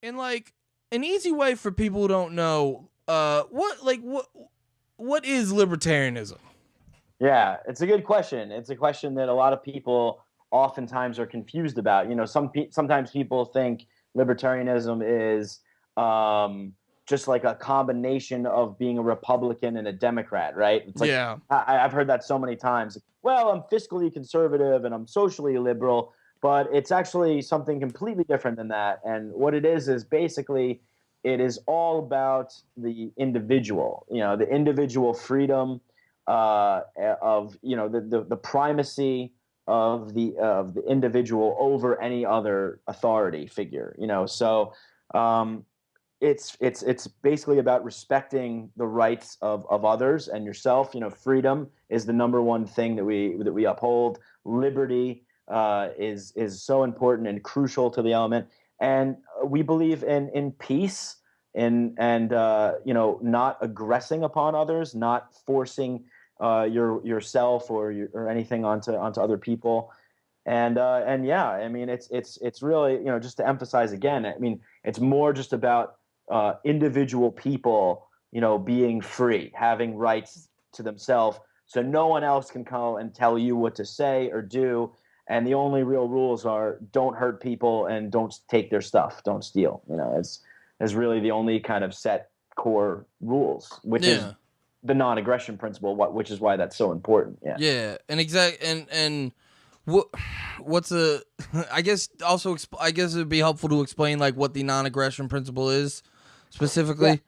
And like an easy way for people who don't know, what is libertarianism? Yeah, it's a good question. It's a question that a lot of people oftentimes are confused about. Sometimes people think libertarianism is just like a combination of being a Republican and a Democrat, right? It's like Yeah. I've heard that so many times. Well, I'm fiscally conservative and I'm socially liberal, but it's actually something completely different than that. And what it is basically it is all about the individual, the individual freedom of the primacy of the individual over any other authority figure. Um, it's basically about respecting the rights of others and yourself. Freedom is the number one thing that we uphold. Liberty is so important and crucial to the element, and we believe in peace and not aggressing upon others, not forcing yourself or anything onto other people. And yeah, I mean, it's really, just to emphasize again, I mean, it's more just about individual people, being free, having rights to themselves, so no one else can come and tell you what to say or do. And the only real rules are don't hurt people and don't take their stuff, don't steal. It's really the only kind of set core rules, which is Yeah. the non-aggression principle, which is why that's so important. Yeah. Yeah. And what what's a I guess also I guess it'd be helpful to explain like what the non-aggression principle is Yeah. specifically.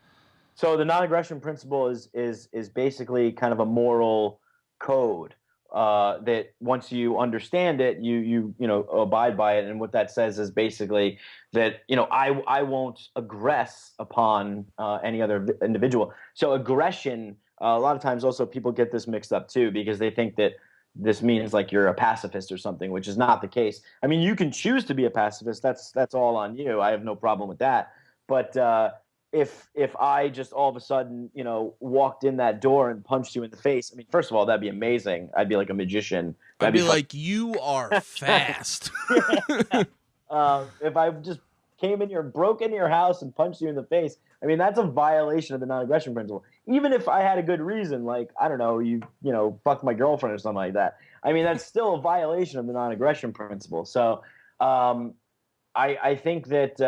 So the non-aggression principle is basically kind of a moral code that once you understand it, you abide by it. And what that says is basically that I won't aggress upon any other individual. So aggression, a lot of times also people get this mixed up too because they think that this means like you're a pacifist or something, which is not the case. I mean, you can choose to be a pacifist. That's all on you. I have no problem with that. But if I just all of a sudden, walked in that door and punched you in the face, I mean, first of all, that'd be amazing. I'd be like a magician. I'd That'd be be fun. like, you are fast. If I just came in here, broke into your house, and punched you in the face, I mean, that's a violation of the non-aggression principle. Even if I had a good reason, like I don't know, fucked my girlfriend or something like that. I mean, that's still a violation of the non-aggression principle. So, um, I think that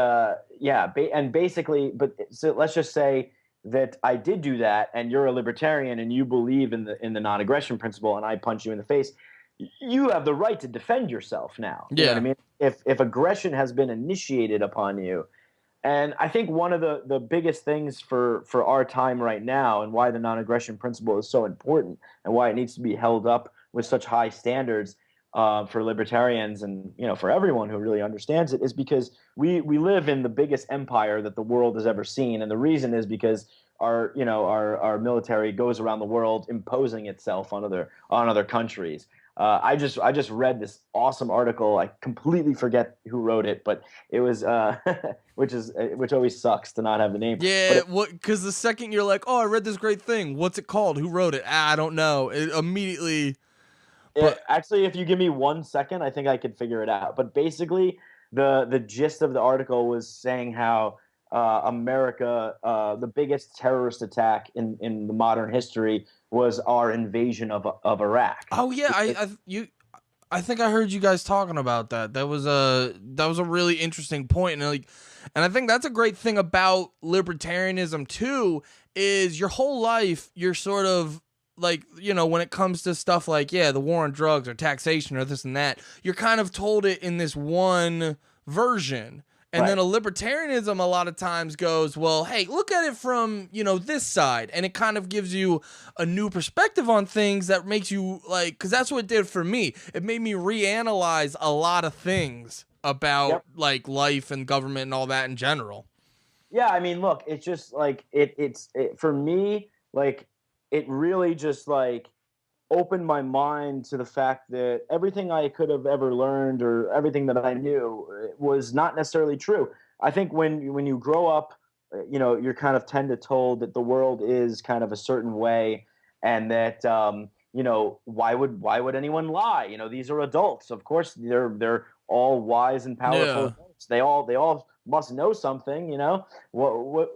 and basically, but so let's just say that I did do that, and you're a libertarian, and you believe in the non-aggression principle, and I punch you in the face. You have the right to defend yourself now. You know what I Yeah. mean? If aggression has been initiated upon you, and I think one of the biggest things for our time right now, and why the non-aggression principle is so important, and why it needs to be held up with such high standards for libertarians and for everyone who really understands it, is because we live in the biggest empire that the world has ever seen, and the reason is because our military goes around the world imposing itself on other countries. I just read this awesome article. I completely forget who wrote it, but it was which always sucks to not have the name. But Yeah, what? Because the second you're like, "Oh, I read this great thing. What's it called? Who wrote it?" I don't know. It immediately, but actually, if you give me 1 second, I think I could figure it out. But basically, the gist of the article was saying how America, the biggest terrorist attack in the modern history was our invasion of Iraq. oh yeah, I think I heard you guys talking about that. That was a really interesting point, and I think that's a great thing about libertarianism too. Is your whole life you're sort of like, when it comes to stuff like, yeah, the war on drugs or taxation or this and that, you're kind of told it in this one version. And then Right. a libertarianism a lot of times goes, well, hey, look at it from, this side. And it kind of gives you a new perspective on things that makes you like, because that's what it did for me. It made me reanalyze a lot of things about Yep. like life and government and all that in general. Yeah, I mean, look, it's just like for me, like it really just like opened my mind to the fact that everything I could have ever learned or everything that I knew was not necessarily true. I think when you grow up, you're kind of tend to told that the world is kind of a certain way, and that why would anyone lie? These are adults. Of course, they're all wise and powerful Yeah. adults. They all must know something, you know. But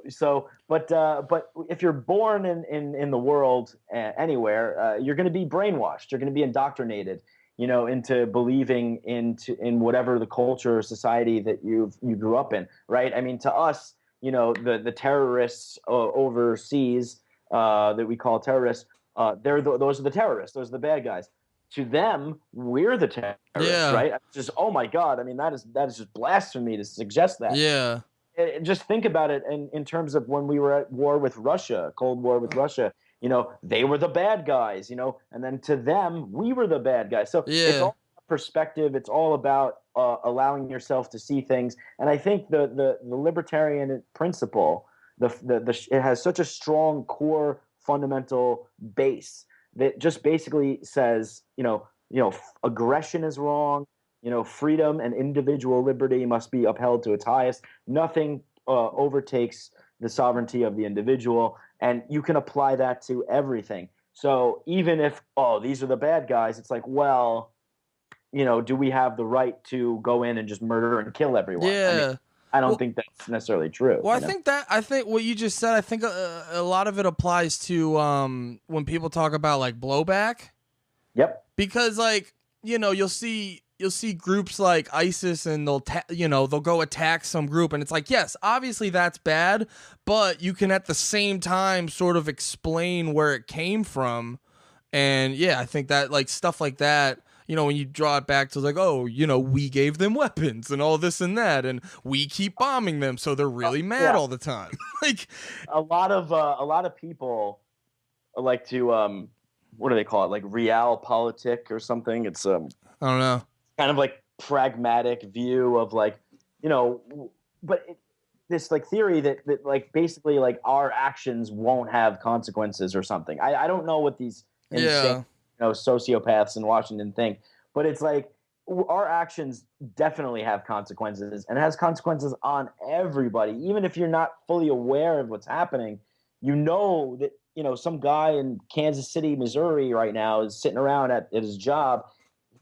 if you're born in the world anywhere, you're going to be brainwashed. You're going to be indoctrinated, you know, into believing in whatever the culture or society that you grew up in, right? I mean, to us, you know, the terrorists overseas that we call terrorists, those are the terrorists. Those are the bad guys. To them, we're the terrorists, Yeah. right? Just, oh my God! I mean, that is just blasphemy to suggest that. Yeah. Just think about it in terms of when we were at war with Russia, Cold War with Russia. You know, they were the bad guys, you know, and then to them, we were the bad guys. So it's Yeah. all perspective. It's all about allowing yourself to see things. And I think the libertarian principle, it has such a strong core fundamental base that just basically says, aggression is wrong. You know, freedom and individual liberty must be upheld to its highest. Nothing overtakes the sovereignty of the individual, and you can apply that to everything. So even if, these are the bad guys, it's like, well, you know, do we have the right to go in and just murder and kill everyone? I mean, Yeah. I don't Well, think that's necessarily true. well, You know? I think what you just said, I think a lot of it applies to when people talk about like blowback, Yep. because like, you know, you'll see groups like ISIS and they'll go attack some group, and it's like, yes, obviously that's bad, but you can at the same time sort of explain where it came from. And yeah, I think that like stuff like that, you know, when you draw it back to like, oh, you know, we gave them weapons and all this and that, and we keep bombing them, so they're really mad Yeah. all the time. Like A lot of people like to what do they call it? Like realpolitik or something. It's I don't know. kind of like pragmatic view of like, you know, this like theory that like basically like our actions won't have consequences or something. I don't know what these insane, sociopaths in Washington think, but it's like our actions definitely have consequences, and it has consequences on everybody. Even if you're not fully aware of what's happening, you know that, you know, some guy in Kansas City, Missouri right now is sitting around at his job.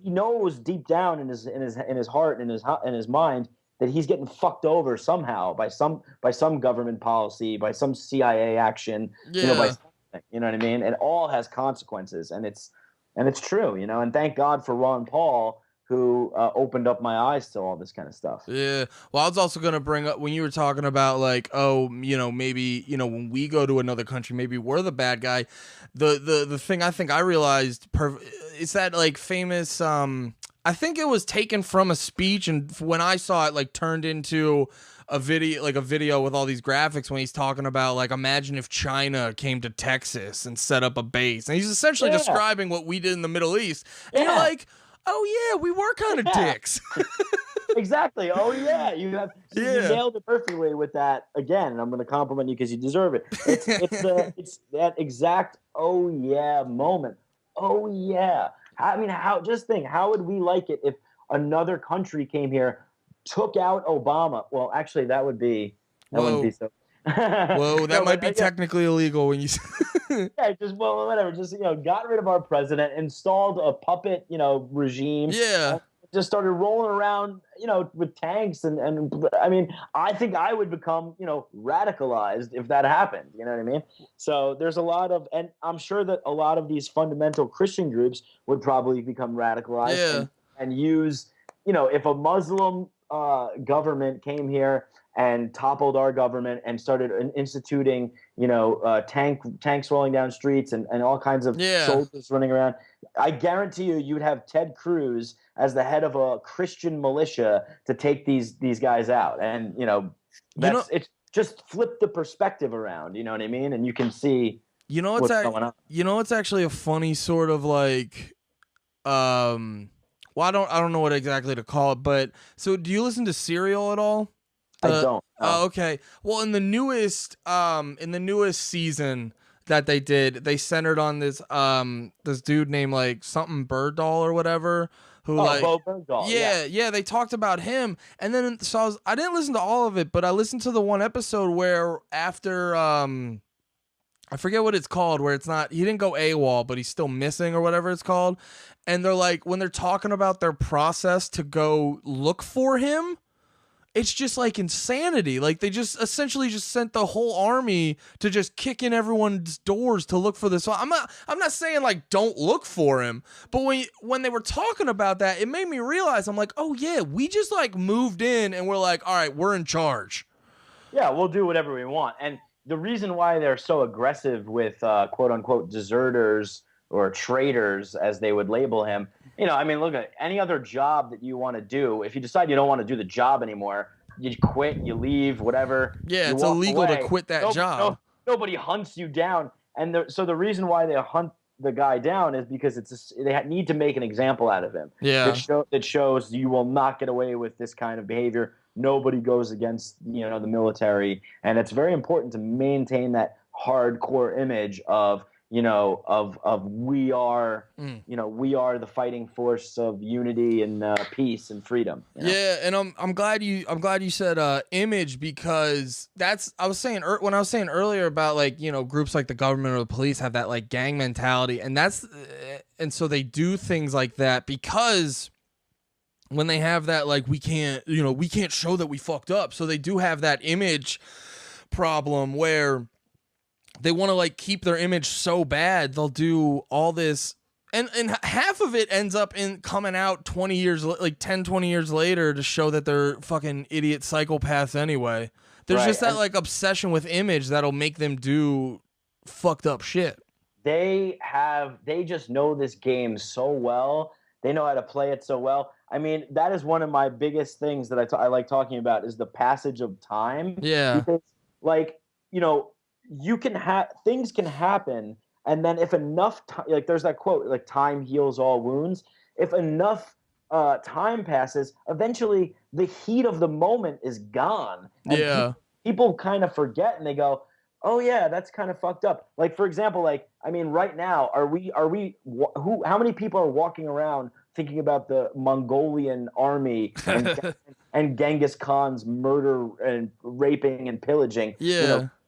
He knows deep down in his heart and in his mind that he's getting fucked over somehow by some government policy, by some CIA action, you know, by Yeah. something, you know what I mean? It all has consequences, and it's true, you know. And thank God for Ron Paul, who opened up my eyes to all this kind of stuff. Yeah. Well, I was also going to bring up when you were talking about like, oh, you know, maybe, you know, when we go to another country, maybe we're the bad guy. The thing I think I realized is that like famous, I think it was taken from a speech, and when I saw it, like turned into a video with all these graphics when he's talking about like, imagine if China came to Texas and set up a base, and he's essentially describing what we did in the Middle East. And you're like, oh yeah, we were kind of dicks. Exactly. Oh yeah, you nailed it perfectly with that. Again, and I'm going to compliment you because you deserve it. It's that exact oh yeah moment. Oh yeah. I mean, how would we like it if another country came here, took out Obama? Well, actually, that wouldn't be so. Whoa, that might be technically illegal when you. Yeah, whatever. Just, you know, got rid of our president, installed a puppet, you know, regime. Yeah. Just started rolling around, you know, with tanks and I mean, I think I would become, you know, radicalized if that happened. You know what I mean? So there's a lot of, and I'm sure that a lot of these fundamental Christian groups would probably become radicalized and use, you know, if a Muslim government came here and toppled our government and started instituting, you know, tanks rolling down streets and all kinds of soldiers running around, I guarantee you'd have Ted Cruz as the head of a Christian militia to take these guys out. And, you know, it's just flip the perspective around, you know what I mean? And you can see what's going on. You know, it's actually a funny sort of like, well, I don't know what exactly to call it, but so do you listen to Serial at all? I don't. No. Oh, okay. Well, in the newest season that they did, they centered on this dude named like something Birdahl or whatever, who Bo Bergdahl. Yeah, they talked about him, and then so I didn't listen to all of it, but I listened to the one episode where after I forget what it's called, where it's not, he didn't go AWOL, but he's still missing or whatever it's called, and they're like, when they're talking about their process to go look for him, it's just like insanity. Like they just essentially just sent the whole army to just kick in everyone's doors to look for this. So I'm not saying like don't look for him, but when they were talking about that, it made me realize I'm like, oh yeah, we just like moved in and we're like, all right, we're in charge. Yeah, we'll do whatever we want. And the reason why they're so aggressive with quote unquote deserters or traitors, as they would label him, I mean, look at any other job that you want to do. If you decide you don't want to do the job anymore, you quit, you leave, whatever. Yeah, you it's walk illegal away. to quit that job. Nobody hunts you down. And so the reason why they hunt the guy down is because they need to make an example out of him. Yeah. That shows you will not get away with this kind of behavior. Nobody goes against the military, and it's very important to maintain that hardcore image of we are we are the fighting force of unity and peace and freedom. Yeah, and I'm glad you said image, because I was saying earlier about like groups like the government or the police have that like gang mentality, and so they do things like that because when they have that like we can't show that we fucked up, so they do have that image problem where they want to like keep their image so bad they'll do all this, and half of it ends up in coming out 20 years like 10 20 years later to show that they're fucking idiot psychopaths anyway. There's just that like obsession with image that'll make them do fucked up shit. They just know this game so well. They know how to play it so well. I mean, that is one of my biggest things that I like talking about is the passage of time. Yeah. Because, like, you can have things can happen, and then if enough time, like there's that quote, like time heals all wounds. If enough time passes, eventually the heat of the moment is gone. And yeah. People kind of forget, and they go, oh yeah, that's kind of fucked up. Like, for example, like, I mean, right now, how many people are walking around thinking about the Mongolian army and Genghis Khan's murder and raping and pillaging,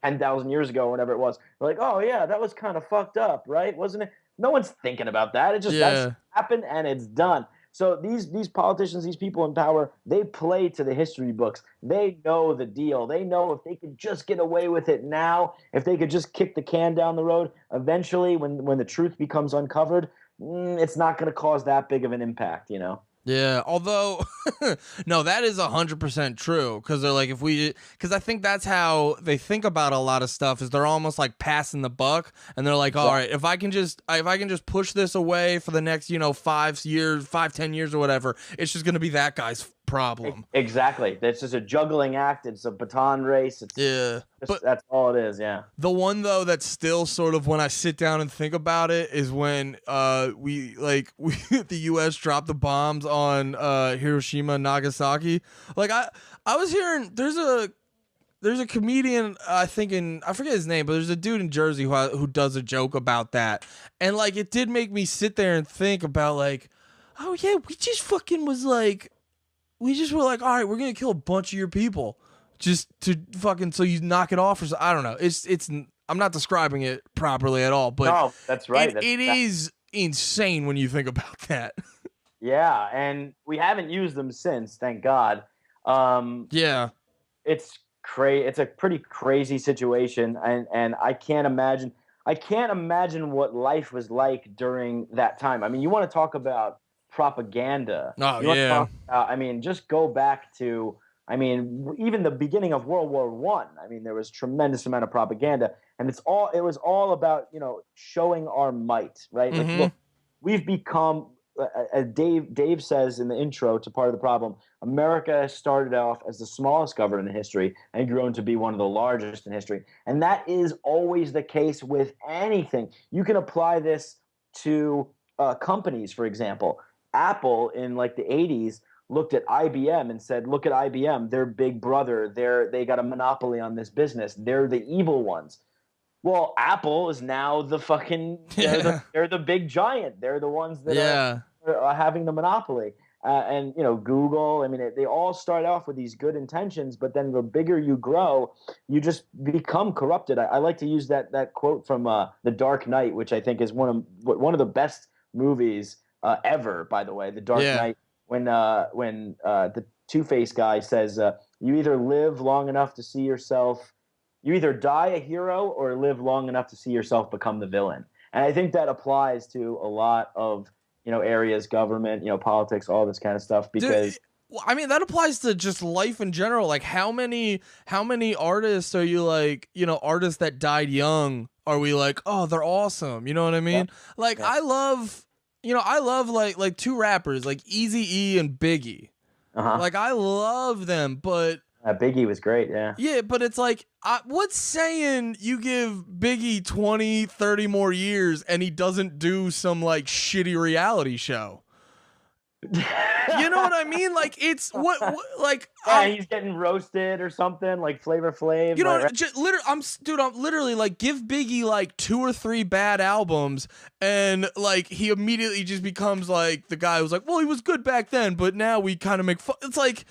10,000 years ago, or whatever it was? They're like, oh yeah, that was kind of fucked up, right? Wasn't it? No one's thinking about that. It just that's happened and it's done. So these politicians, these people in power, they play to the history books. They know the deal. They know if they could just get away with it now, if they could just kick the can down the road, eventually when the truth becomes uncovered, it's not going to cause that big of an impact, Yeah, although, no, that is 100% true, because they're like, because I think that's how they think about a lot of stuff, is they're almost like passing the buck, and they're like, all right, if I can just push this away for the next 5 years, 10 years or whatever, it's just gonna be that guy's problem. Exactly. It's just a juggling act. It's a baton race. But that's all it is. Yeah. The one though that's still sort of, when I sit down and think about it, is when the U.S. dropped the bombs on Hiroshima and Nagasaki. Like I was hearing there's a comedian, I forget his name, but there's a dude in Jersey who does a joke about that, and like it did make me sit there and think about like, oh yeah, we just were like, all right, we're gonna kill a bunch of your people just to fucking so you knock it off, or I don't know. It's I'm not describing it properly at all, but no, that's right. It is insane when you think about that. Yeah, and we haven't used them since, thank God. Yeah, it's a pretty crazy situation, and I can't imagine what life was like during that time. I mean, you want to talk about propaganda. Oh, yeah. I mean, just go back to, even the beginning of World War I. I mean, there was tremendous amount of propaganda, and it was all about, showing our might, right? Mm-hmm. Like, look, we've become, as Dave says in the intro to Part of the Problem, America started off as the smallest government in history and grown to be one of the largest in history. And that is always the case with anything. You can apply this to companies, for example. Apple in like the 80s looked at IBM and said, look at IBM, they're big brother, they got a monopoly on this business, they're the evil ones. Well, Apple is now the fucking they're the big giant, they're the ones that are having the monopoly. And Google, I mean, they all start off with these good intentions, but then the bigger you grow, you just become corrupted. I like to use that quote from The Dark Knight, which I think is one of the best movies ever, by the way. The Dark Knight, when the Two-Face guy says, You either live long enough to see yourself, you either die a hero or live long enough to see yourself become the villain. And I think that applies to a lot of, areas, government, politics, all this kind of stuff, Dude, because well, I mean that applies to just life in general. Like how many artists are you like, artists that died young are we like, oh, they're awesome. You know what I yeah, mean? Like yeah. I love like two rappers, like Eazy-E and Biggie. Uh-huh. Like I love them, but Biggie was great, yeah. yeah, but it's like, what's saying you give Biggie 20, 30 more years and he doesn't do some like shitty reality show? You know what I mean? Like it's like Yeah, he's getting roasted or something like Flavor Flav. you know, Right? just I'm literally like, give Biggie like 2 or 3 bad albums, and like he immediately just becomes like the guy who's like, well, he was good back then, but now we kind of make fun. It's like,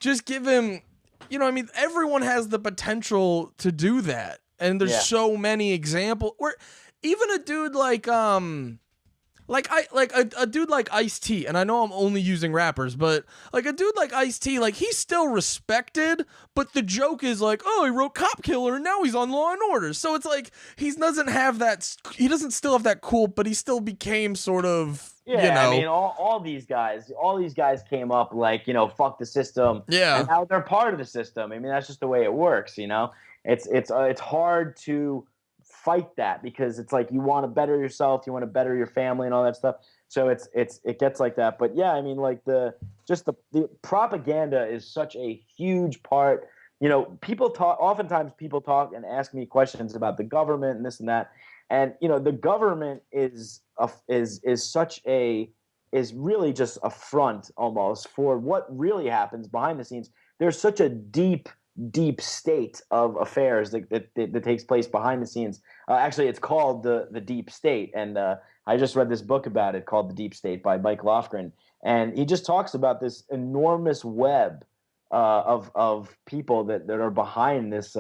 just give him, you know what I mean? Everyone has the potential to do that, and there's Yeah. so many examples where even a dude like a dude like Ice-T, and I know I'm only using rappers, but like a dude like Ice-T, like he's still respected, but the joke is like, oh, he wrote Cop Killer and now he's on Law and Order. So it's like he doesn't still have that cool, but he still became sort of, Yeah, I mean, all these guys came up like, fuck the system. Yeah. And now they're part of the system. I mean, that's just the way it works, It's hard to fight that because it's like you want to better yourself, you want to better your family and all that stuff. So it gets like that. But yeah, I mean, like the propaganda is such a huge part. Oftentimes people talk and ask me questions about the government and this and that. And the government is really just a front almost for what really happens behind the scenes. There's such a deep state of affairs that takes place behind the scenes. Actually, it's called the deep state, and I just read this book about it called The Deep State by Mike Lofgren, and he just talks about this enormous web of people that are behind this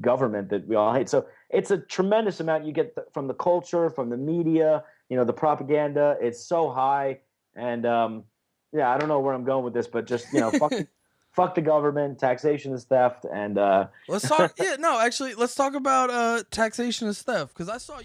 government that we all hate. So it's a tremendous amount you get from the culture, from the media, the propaganda. It's so high, and yeah, I don't know where I'm going with this, but just fuck the government, taxation is theft, and Let's talk. Yeah, no, actually, let's talk about taxation is theft, because I saw.